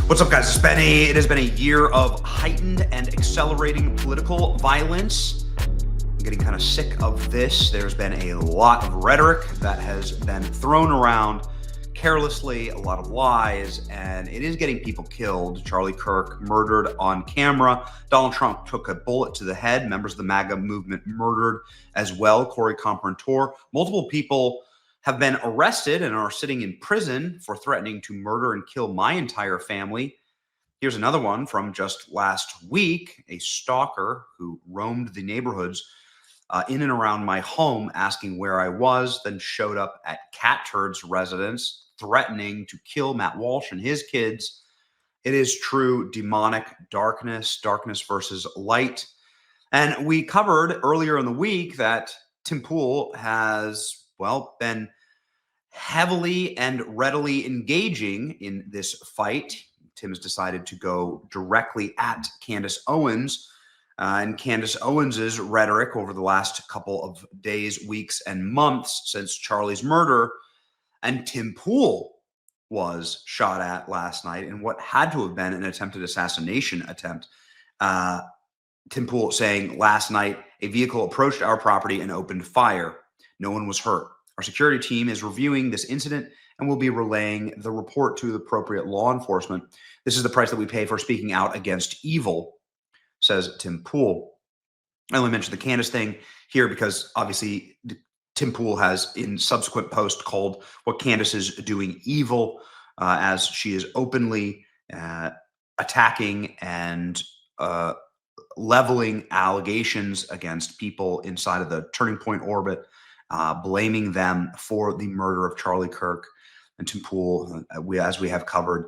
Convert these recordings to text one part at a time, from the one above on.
What's up, guys? It has been a year of heightened and accelerating political violence. I'm getting kind of sick of this. There's been a lot of rhetoric that has been thrown around carelessly, a lot of lies, and it is getting people killed. Charlie Kirk murdered on camera. Donald Trump took a bullet to the head. Members of the MAGA movement murdered as well. Corey Comperentor. Multiple people have been arrested and are sitting in prison for threatening to murder and kill my entire family. Here's another one from just last week. A stalker who roamed the neighborhoods in and around my home asking where I was, then showed up at Cat Turd's residence threatening to kill Matt Walsh and his kids. It is true demonic darkness versus light. And we covered earlier in the week that Tim Pool has, been heavily and readily engaging in this fight. Tim has decided to go directly at Candace Owens. And Candace Owens's rhetoric over the last couple of days, weeks, and months since Charlie's murder, and Tim Pool was shot at last night in what had to have been an attempted assassination attempt. Tim Pool saying last night, a vehicle approached our property and opened fire. No one was hurt. Our security team is reviewing this incident and will be relaying the report to the appropriate law enforcement. This is the price that we pay for speaking out against evil, says Tim Pool. I only mentioned the Candace thing here because obviously Tim Pool has in subsequent post called what Candace is doing evil, as she is openly attacking and leveling allegations against people inside of the Turning Point orbit, blaming them for the murder of Charlie Kirk. And Tim Pool, as we have covered,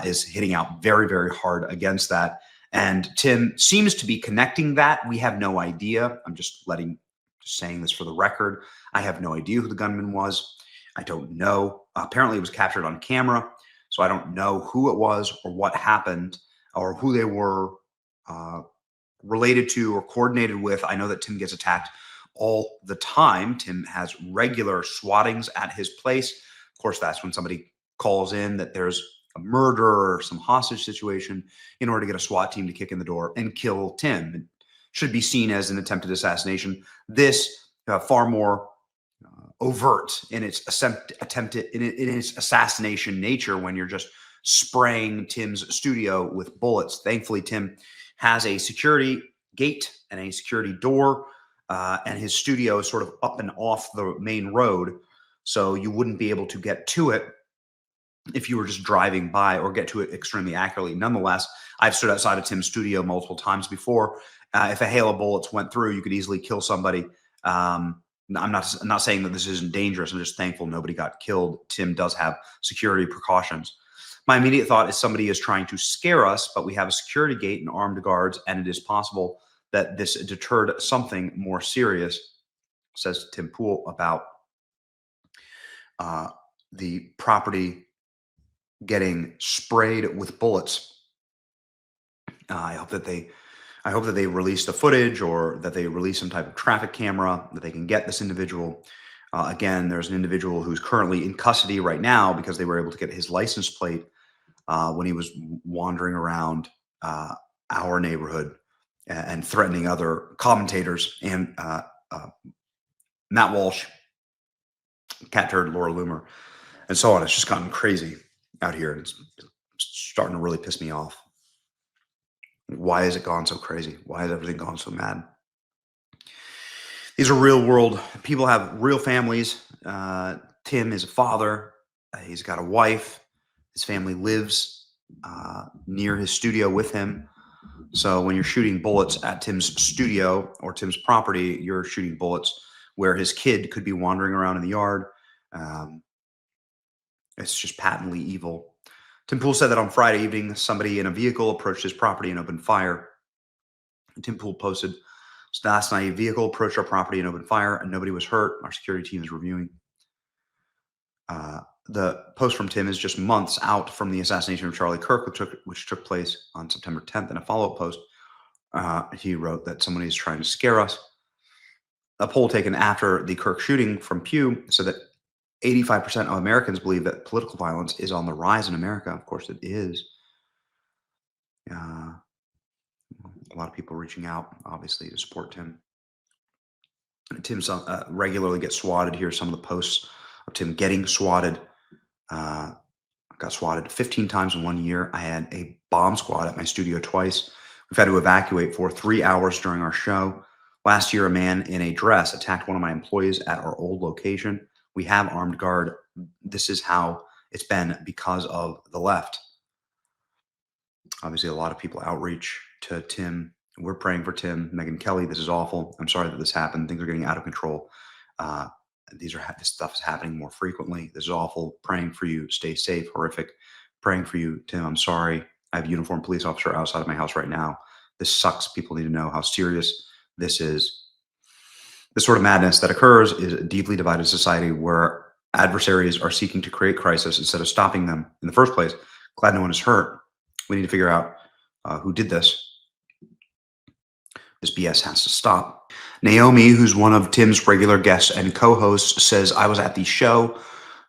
is hitting out very, very hard against that. And Tim seems to be connecting that. We have no idea. I'm just saying this for the record. I have no idea who the gunman was. I don't know. Apparently it was captured on camera. So I don't know who it was or what happened or who they were related to or coordinated with. I know that Tim gets attacked all the time. Tim has regular swattings at his place. Of course, that's when somebody calls in that there's a murder or some hostage situation in order to get a SWAT team to kick in the door and kill Tim. It should be seen as an attempted assassination. This far more overt in its its assassination nature when you're just spraying Tim's studio with bullets. Thankfully, Tim has a security gate and a security door, and his studio is sort of up and off the main road, so you wouldn't be able to get to it if you were just driving by or get to it extremely accurately. Nonetheless, I've stood outside of Tim's studio multiple times before. If a hail of bullets went through, you could easily kill somebody. I'm not saying that this isn't dangerous. I'm just thankful nobody got killed. Tim does have security precautions. My immediate thought is somebody is trying to scare us, but we have a security gate and armed guards, and it is possible that this deterred something more serious, says Tim Pool about the property getting sprayed with bullets. I hope that they release the footage or that they release some type of traffic camera that they can get this individual. Again, there's an individual who's currently in custody right now because they were able to get his license plate when he was wandering around our neighborhood and threatening other commentators and Matt Walsh, Cat Turd, Laura Loomer, and so on. It's just gotten crazy out here, and it's starting to really piss me off. Why has it gone so crazy? Why has everything gone so mad? These are real world people, have real families. Tim is a father. He's got a wife. His family lives near his studio with him. So when you're shooting bullets at Tim's studio or Tim's property, you're shooting bullets where his kid could be wandering around in the yard. It's just patently evil. Tim Pool said that on Friday evening, somebody in a vehicle approached his property and opened fire. Tim Pool posted, last night, a vehicle approached our property and opened fire, and nobody was hurt. Our security team is reviewing. The post from Tim is just months out from the assassination of Charlie Kirk, which took place on September 10th. In a follow-up post, he wrote that somebody is trying to scare us. A poll taken after the Kirk shooting from Pew said that 85% of Americans believe that political violence is on the rise in America. Of course, it is. Uh, a lot of people reaching out, obviously, to support Tim. Tim regularly gets swatted. Here are some of the posts of Tim getting swatted. Got swatted 15 times in 1 year. I had a bomb squad at my studio twice. We've had to evacuate for 3 hours during our show. Last year, a man in a dress attacked one of my employees at our old location. We have armed guard. This is how it's been because of the left. Obviously, a lot of people outreach to Tim. We're praying for Tim. Megyn Kelly, this is awful. I'm sorry that this happened. Things are getting out of control. This stuff is happening more frequently. This is awful. Praying for you. Stay safe. Horrific. Praying for you, Tim. I'm sorry. I have a uniformed police officer outside of my house right now. This sucks. People need to know how serious this is. This sort of madness that occurs is a deeply divided society where adversaries are seeking to create crisis instead of stopping them in the first place. Glad no one is hurt. We need to figure out who did this. This BS has to stop. Naomi, who's one of Tim's regular guests and co-hosts, says, I was at the show.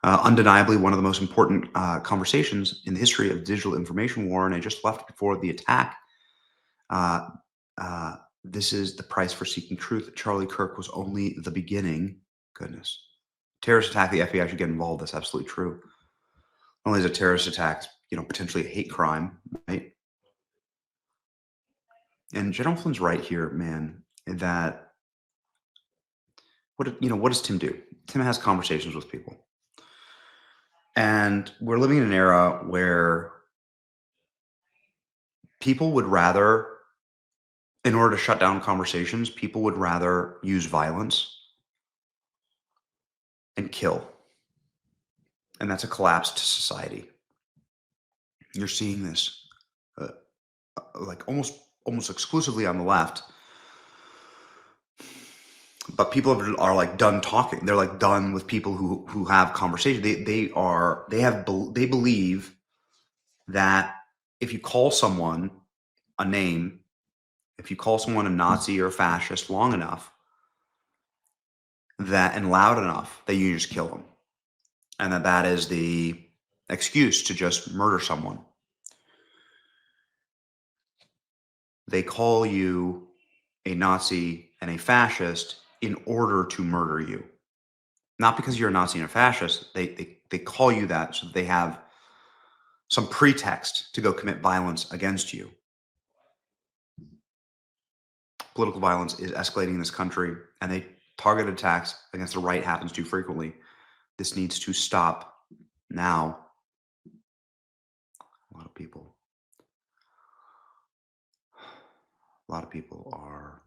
Undeniably one of the most important conversations in the history of digital information war, and I just left before the attack. This is the price for seeking truth. Charlie Kirk was only the beginning. Goodness. Terrorist attack, the FBI should get involved. That's absolutely true. Not only is a terrorist attack, potentially a hate crime, right? And General Flynn's right here, man, that what does Tim do? Tim has conversations with people. And we're living in an era where people would rather, in order to shut down conversations, people would rather use violence and kill. And that's a collapse to society. You're seeing this like almost exclusively on the left. But people are like done talking. They're like done with people who have conversation. They believe that if you call someone a name, if you call someone a Nazi or a fascist long enough, and loud enough, that you just kill them, and that is the excuse to just murder someone. They call you a Nazi and a fascist in order to murder you. Not because you're a Nazi and a fascist. They call you that so that they have some pretext to go commit violence against you. Political violence is escalating in this country, and targeted attacks against the right happens too frequently. This needs to stop now. A lot of people are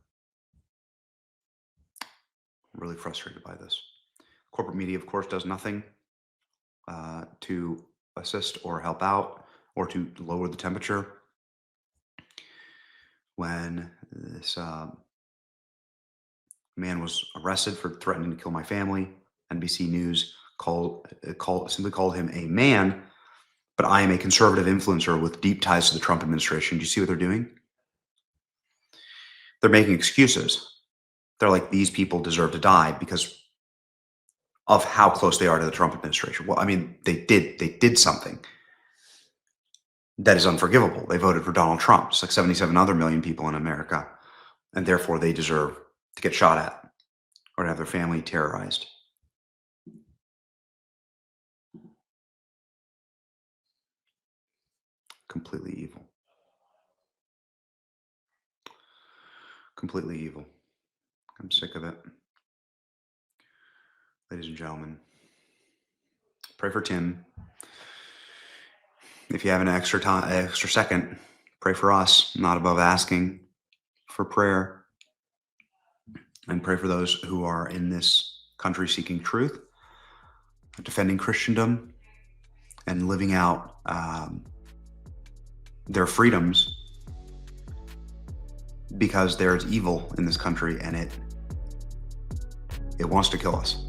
really frustrated by this. Corporate media, of course, does nothing to assist or help out or to lower the temperature. When this man was arrested for threatening to kill my family, NBC News simply called him a man, but I am a conservative influencer with deep ties to the Trump administration. Do you see what they're doing? They're making excuses. They're like, these people deserve to die because of how close they are to the Trump administration. Well, I mean, they did something that is unforgivable. They voted for Donald Trump, just like 77 other million people in America, and therefore they deserve to get shot at or to have their family terrorized. Completely evil. Completely evil. I'm sick of it. Ladies and gentlemen, pray for Tim. If you have an extra second, pray for us. Not above asking for prayer. And pray for those who are in this country seeking truth, defending Christendom, and living out their freedoms, because there's evil in this country and it wants to kill us.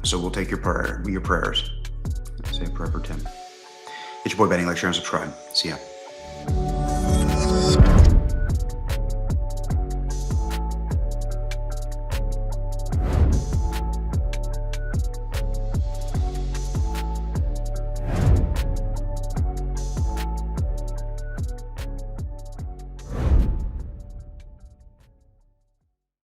So we'll take your prayers. Say a prayer for Tim. Hit your boy Benny, like, share, and subscribe. See ya.